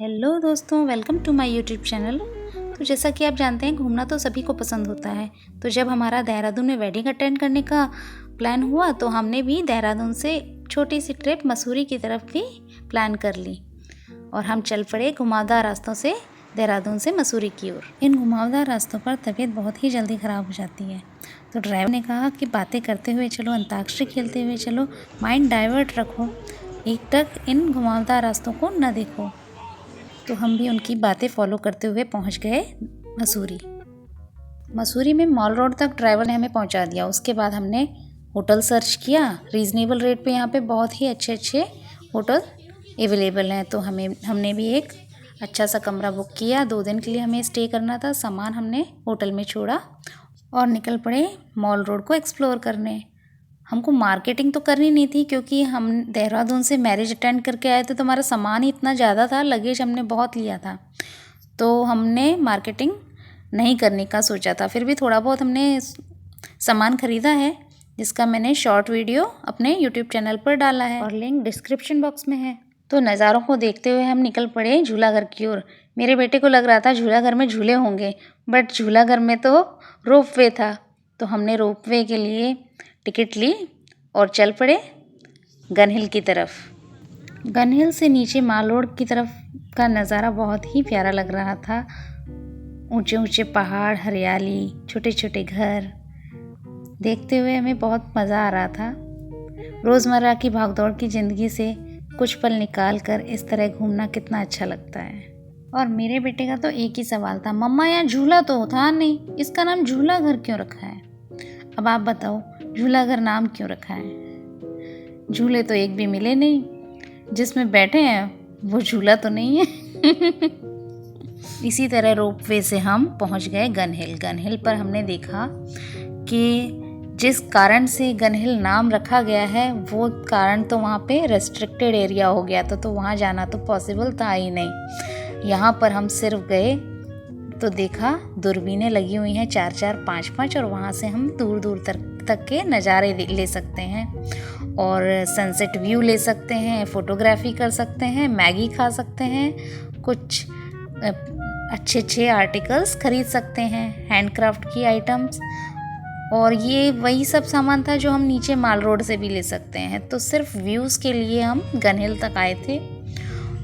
Hello दोस्तों, welcome to my YouTube channel. तो जैसा कि आप जानते हैं, घूमना तो सभी को पसंद होता है। तो जब हमारा देहरादून में वेडिंग अटेंड करने का प्लान हुआ तो हमने भी देहरादून से छोटी सी ट्रिप मसूरी की तरफ भी प्लान कर ली और हम चल पड़े घुमावदार रास्तों से देहरादून से मसूरी की ओर। इन घुमावदार रास्तों पर तबीयत बहुत ही जल्दी ख़राब हो जाती है, तो ड्राइवर ने कहा कि बातें करते हुए चलो, अंताक्षरी खेलते हुए चलो, माइंड डाइवर्ट रखो, एकटक इन घुमावदार रास्तों को न देखो। तो हम भी उनकी बातें फॉलो करते हुए पहुंच गए मसूरी में मॉल रोड तक ड्राइवर ने हमें पहुंचा दिया। उसके बाद हमने होटल सर्च किया। रीज़नेबल रेट पे यहाँ पे बहुत ही अच्छे अच्छे होटल अवेलेबल हैं, तो हमने भी एक अच्छा सा कमरा बुक किया। 2 दिन के लिए हमें स्टे करना था। सामान हमने होटल में छोड़ा और निकल पड़े मॉल रोड को एक्सप्लोर करने। हमको मार्केटिंग तो करनी नहीं थी क्योंकि हम देहरादून से मैरिज अटेंड करके आए थे, तो हमारा सामान ही इतना ज़्यादा था, लगेज हमने बहुत लिया था, तो हमने मार्केटिंग नहीं करने का सोचा था। फिर भी थोड़ा बहुत हमने सामान ख़रीदा है, जिसका मैंने शॉर्ट वीडियो अपने यूट्यूब चैनल पर डाला है और लिंक डिस्क्रिप्शन बॉक्स में है। तो नज़ारों को देखते हुए हम निकल पड़े झूलाघर की ओर। मेरे बेटे को लग रहा था झूलाघर में झूले होंगे, बट झूलाघर में तो रोप वे था। तो हमने रोप वे के लिए टिकट ली और चल पड़े गन हिल की तरफ। गन हिल से नीचे माल रोड की तरफ का नज़ारा बहुत ही प्यारा लग रहा था। ऊंचे ऊंचे पहाड़, हरियाली, छोटे छोटे घर देखते हुए हमें बहुत मज़ा आ रहा था। रोज़मर्रा की भागदौड़ की ज़िंदगी से कुछ पल निकाल कर इस तरह घूमना कितना अच्छा लगता है। और मेरे बेटे का तो एक ही सवाल था, मम्मा यहाँ झूला तो था नहीं, इसका नाम झूला घर क्यों रखा है? अब आप बताओ, झूला घर नाम क्यों रखा है? झूले तो एक भी मिले नहीं, जिसमें बैठे हैं वो झूला तो नहीं है। इसी तरह रोपवे से हम पहुंच गए गन हिल। गन हिल पर हमने देखा कि जिस कारण से गन हिल नाम रखा गया है, वो कारण तो वहाँ पे रेस्ट्रिक्टेड एरिया हो गया था, तो वहाँ जाना तो पॉसिबल था ही नहीं। यहाँ पर हम सिर्फ गए तो देखा दूरबीनें लगी हुई हैं 4-4, 5-5, और वहाँ से हम दूर दूर तक के नज़ारे ले सकते हैं और सनसेट व्यू ले सकते हैं, फ़ोटोग्राफी कर सकते हैं, मैगी खा सकते हैं, कुछ अच्छे अच्छे आर्टिकल्स खरीद सकते हैं, हैंडक्राफ्ट की आइटम्स। और ये वही सब सामान था जो हम नीचे माल रोड से भी ले सकते हैं। तो सिर्फ व्यूज़ के लिए हम गन हिल तक आए थे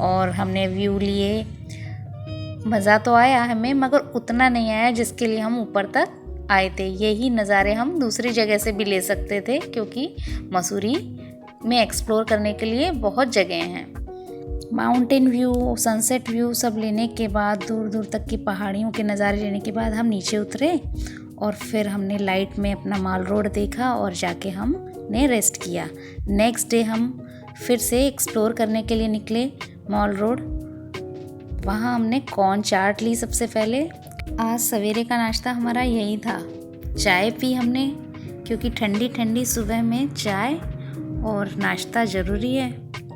और हमने व्यू लिए। मज़ा तो आया हमें, मगर उतना नहीं आया जिसके लिए हम ऊपर तक आए थे। यही नज़ारे हम दूसरी जगह से भी ले सकते थे, क्योंकि मसूरी में एक्सप्लोर करने के लिए बहुत जगह हैं। माउंटेन व्यू, सनसेट व्यू सब लेने के बाद, दूर दूर तक की पहाड़ियों के नज़ारे लेने के बाद हम नीचे उतरे और फिर हमने लाइट में अपना माल रोड देखा और जाके हमने रेस्ट किया। नेक्स्ट डे हम फिर से एक्सप्लोर करने के लिए निकले मॉल रोड। वहाँ हमने कॉर्न चाट ली सबसे पहले। आज सवेरे का नाश्ता हमारा यही था। चाय पी हमने, क्योंकि ठंडी ठंडी सुबह में चाय और नाश्ता ज़रूरी है।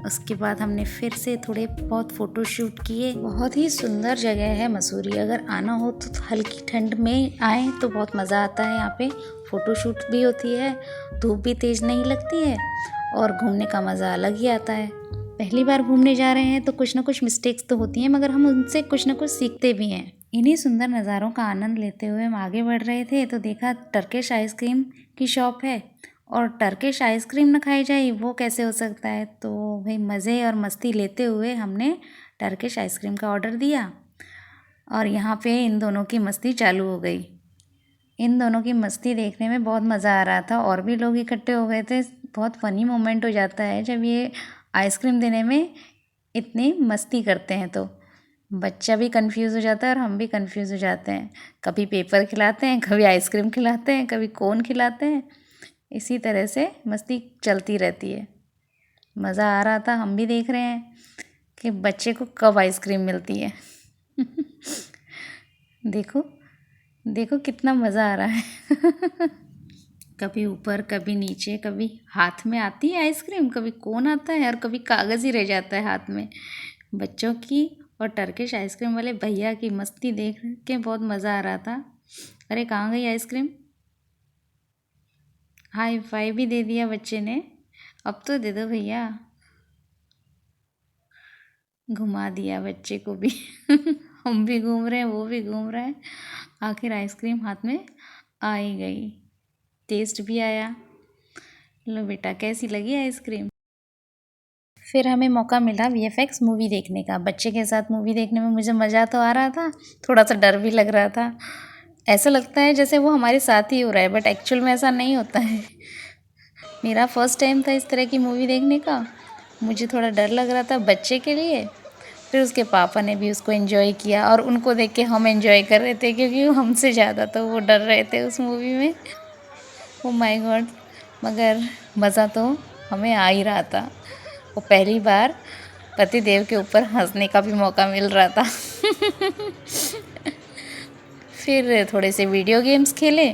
उसके बाद हमने फिर से थोड़े बहुत फ़ोटो शूट किए। बहुत ही सुंदर जगह है मसूरी। अगर आना हो तो हल्की ठंड में आए तो बहुत मज़ा आता है। यहाँ पे फ़ोटो शूट भी होती है, धूप भी तेज़ नहीं लगती है और घूमने का मज़ा अलग ही आता है। पहली बार घूमने जा रहे हैं तो कुछ ना कुछ मिस्टेक्स तो होती हैं, मगर हम उनसे कुछ ना कुछ सीखते भी हैं। इन्हीं सुंदर नज़ारों का आनंद लेते हुए हम आगे बढ़ रहे थे तो देखा टर्किश आइसक्रीम की शॉप है, और टर्किश आइसक्रीम न खाई जाए वो कैसे हो सकता है। तो भाई मज़े और मस्ती लेते हुए हमने टर्किश आइसक्रीम का ऑर्डर दिया और यहाँ पे इन दोनों की मस्ती चालू हो गई। इन दोनों की मस्ती देखने में बहुत मज़ा आ रहा था और भी लोग इकट्ठे हो गए थे। बहुत फ़नी मोमेंट हो जाता है जब ये आइसक्रीम देने में इतनी मस्ती करते हैं, तो बच्चा भी कंफ्यूज हो जाता है और हम भी कंफ्यूज हो जाते हैं। कभी पेपर खिलाते हैं, कभी आइसक्रीम खिलाते हैं, कभी कोन खिलाते हैं। इसी तरह से मस्ती चलती रहती है। मज़ा आ रहा था। हम भी देख रहे हैं कि बच्चे को कब आइसक्रीम मिलती है। देखो देखो कितना मज़ा आ रहा है। कभी ऊपर, कभी नीचे, कभी हाथ में आती है आइसक्रीम, कभी कोन आता है और कभी कागज़ ही रह जाता है हाथ में। बच्चों की और टर्किश आइसक्रीम वाले भैया की मस्ती देख के बहुत मज़ा आ रहा था। अरे कहाँ गई आइसक्रीम? हाई फाई भी दे दिया बच्चे ने। अब तो दे दो भैया। घुमा दिया बच्चे को भी। हम भी घूम रहे हैं, वो भी घूम रहे हैं। आखिर आइसक्रीम हाथ में आ ही गई, टेस्ट भी आया। लो बेटा, कैसी लगी आइसक्रीम? फिर हमें मौका मिला वीएफएक्स मूवी देखने का। बच्चे के साथ मूवी देखने में मुझे मज़ा तो आ रहा था, थोड़ा सा डर भी लग रहा था। ऐसा लगता है जैसे वो हमारे साथ ही हो रहा है, बट एक्चुअल में ऐसा नहीं होता है। मेरा फर्स्ट टाइम था इस तरह की मूवी देखने का। मुझे थोड़ा डर लग रहा था बच्चे के लिए। फिर उसके पापा ने भी उसको एंजॉय किया और उनको देख के हम एंजॉय कर रहे थे, क्योंकि हमसे ज़्यादा तो वो डर रहे थे उस मूवी में। ओ माय गॉड, मगर मज़ा तो हमें आ ही रहा था। वो पहली बार पति देव के ऊपर हंसने का भी मौका मिल रहा था। फिर थोड़े से वीडियो गेम्स खेले।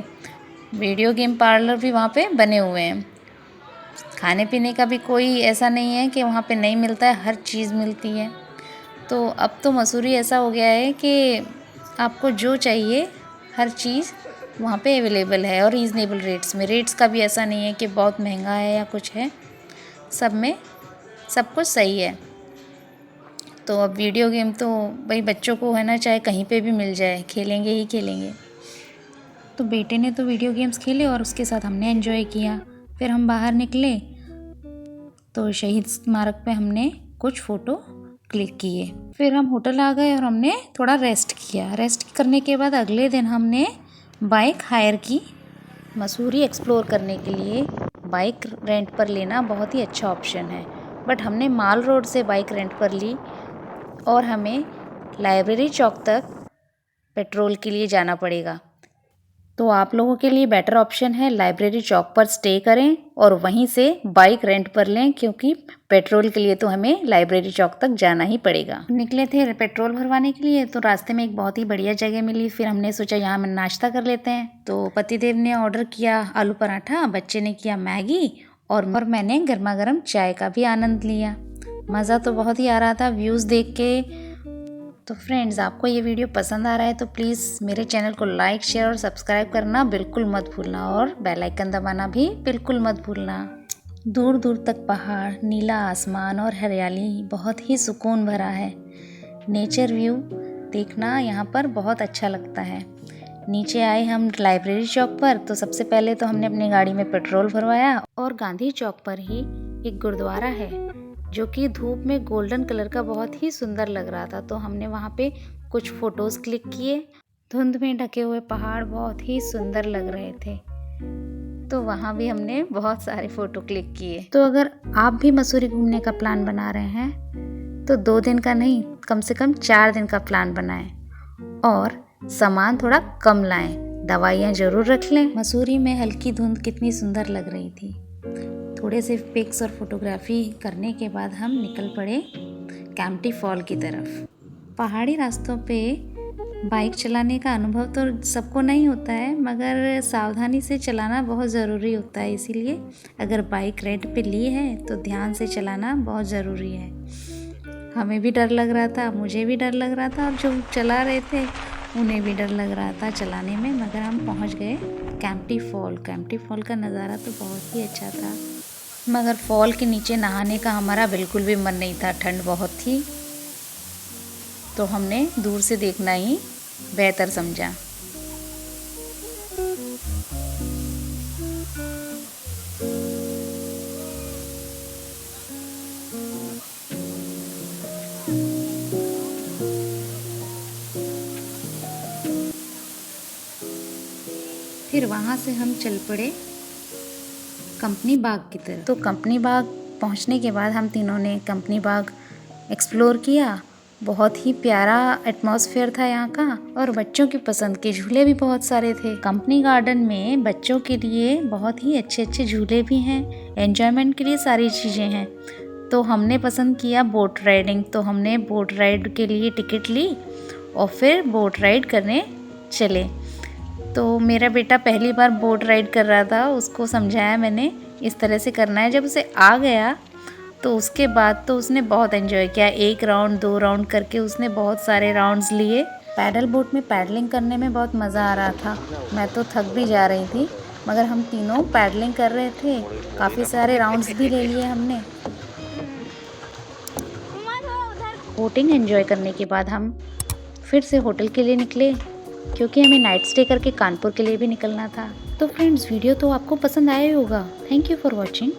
वीडियो गेम पार्लर भी वहाँ पे बने हुए हैं। खाने पीने का भी कोई ऐसा नहीं है कि वहाँ पे नहीं मिलता है, हर चीज़ मिलती है। तो अब तो मसूरी ऐसा हो गया है कि आपको जो चाहिए हर चीज़ वहाँ पे अवेलेबल है, और रीज़नेबल रेट्स में। रेट्स का भी ऐसा नहीं है कि बहुत महंगा है या कुछ है, सब में सब कुछ सही है। तो अब वीडियो गेम तो भाई बच्चों को है ना, चाहे कहीं पे भी मिल जाए, खेलेंगे ही खेलेंगे। तो बेटे ने तो वीडियो गेम्स खेले और उसके साथ हमने एंजॉय किया। फिर हम बाहर निकले तो शहीद स्मारक पे हमने कुछ फ़ोटो क्लिक किए। फिर हम होटल आ गए और हमने थोड़ा रेस्ट किया। रेस्ट करने के बाद अगले दिन हमने बाइक हायर की। मसूरी एक्सप्लोर करने के लिए बाइक रेंट पर लेना बहुत ही अच्छा ऑप्शन है, बट हमने माल रोड से बाइक रेंट पर ली और हमें लाइब्रेरी चौक तक पेट्रोल के लिए जाना पड़ेगा। तो आप लोगों के लिए बेटर ऑप्शन है लाइब्रेरी चौक पर स्टे करें और वहीं से बाइक रेंट पर लें, क्योंकि पेट्रोल के लिए तो हमें लाइब्रेरी चौक तक जाना ही पड़ेगा। निकले थे पेट्रोल भरवाने के लिए, तो रास्ते में एक बहुत ही बढ़िया जगह मिली। फिर हमने सोचा यहाँ में नाश्ता कर लेते हैं। तो पतिदेव ने ऑर्डर किया आलू पराठा, बच्चे ने किया मैगी और मैंने गर्मा गर्म चाय का भी आनंद लिया। मज़ा तो बहुत ही आ रहा था व्यूज़ देख के। तो फ्रेंड्स, आपको ये वीडियो पसंद आ रहा है तो प्लीज़ मेरे चैनल को लाइक, शेयर और सब्सक्राइब करना बिल्कुल मत भूलना, और बेल आइकन दबाना भी बिल्कुल मत भूलना। दूर दूर तक पहाड़, नीला आसमान और हरियाली बहुत ही सुकून भरा है। नेचर व्यू देखना यहाँ पर बहुत अच्छा लगता है। नीचे आए हम लाइब्रेरी चौक पर, तो सबसे पहले तो हमने अपनी गाड़ी में पेट्रोल भरवाया, और गांधी चौक पर ही एक गुरुद्वारा है जो कि धूप में गोल्डन कलर का बहुत ही सुंदर लग रहा था। तो हमने वहाँ पे कुछ फ़ोटोज़ क्लिक किए। धुंध में ढके हुए पहाड़ बहुत ही सुंदर लग रहे थे, तो वहाँ भी हमने बहुत सारे फ़ोटो क्लिक किए। तो अगर आप भी मसूरी घूमने का प्लान बना रहे हैं तो 2 दिन का नहीं, कम से कम 4 दिन का प्लान बनाएं और सामान थोड़ा कम लाएं। दवाइयाँ ज़रूर रख लें। मसूरी में हल्की धुंध कितनी सुंदर लग रही थी। थोड़े से पिक्स और फोटोग्राफी करने के बाद हम निकल पड़े कैंपटी फॉल की तरफ। पहाड़ी रास्तों पे बाइक चलाने का अनुभव तो सबको नहीं होता है, मगर सावधानी से चलाना बहुत ज़रूरी होता है। इसीलिए अगर बाइक रेंट पे ली है तो ध्यान से चलाना बहुत ज़रूरी है। हमें भी डर लग रहा था, मुझे भी डर लग रहा था, और जो चला रहे थे उन्हें भी डर लग रहा था चलाने में। मगर हम पहुंच गए कैंपटी फॉल। कैंपटी फॉल का नज़ारा तो बहुत ही अच्छा था, मगर फॉल के नीचे नहाने का हमारा बिल्कुल भी मन नहीं था। ठंड बहुत थी, तो हमने दूर से देखना ही बेहतर समझा। फिर वहाँ से हम चल पड़े कंपनी बाग की तरफ। तो कंपनी बाग पहुँचने के बाद हम तीनों ने कंपनी बाग एक्सप्लोर किया। बहुत ही प्यारा एटमॉस्फेयर था यहाँ का, और बच्चों की पसंद के झूले भी बहुत सारे थे। कंपनी गार्डन में बच्चों के लिए बहुत ही अच्छे अच्छे झूले भी हैं, एंजॉयमेंट के लिए सारी चीज़ें हैं। तो हमने पसंद किया बोट राइडिंग, तो हमने बोट राइड के लिए टिकट ली और फिर बोट राइड करने चले। तो मेरा बेटा पहली बार बोट राइड कर रहा था, उसको समझाया मैंने इस तरह से करना है। जब उसे आ गया तो उसके बाद तो उसने बहुत एंजॉय किया। 1 राउंड 2 राउंड करके उसने बहुत सारे राउंड्स लिए। पैडल बोट में पैडलिंग करने में बहुत मज़ा आ रहा था। मैं तो थक भी जा रही थी, मगर हम तीनों पैडलिंग कर रहे थे। काफ़ी सारे राउंड्स भी ले लिए हमने। बोटिंग एंजॉय करने के बाद हम फिर से होटल के लिए निकले, क्योंकि हमें नाइट स्टे करके कानपुर के लिए भी निकलना था। तो फ्रेंड्स, वीडियो तो आपको पसंद आया ही होगा। Thank you for watching.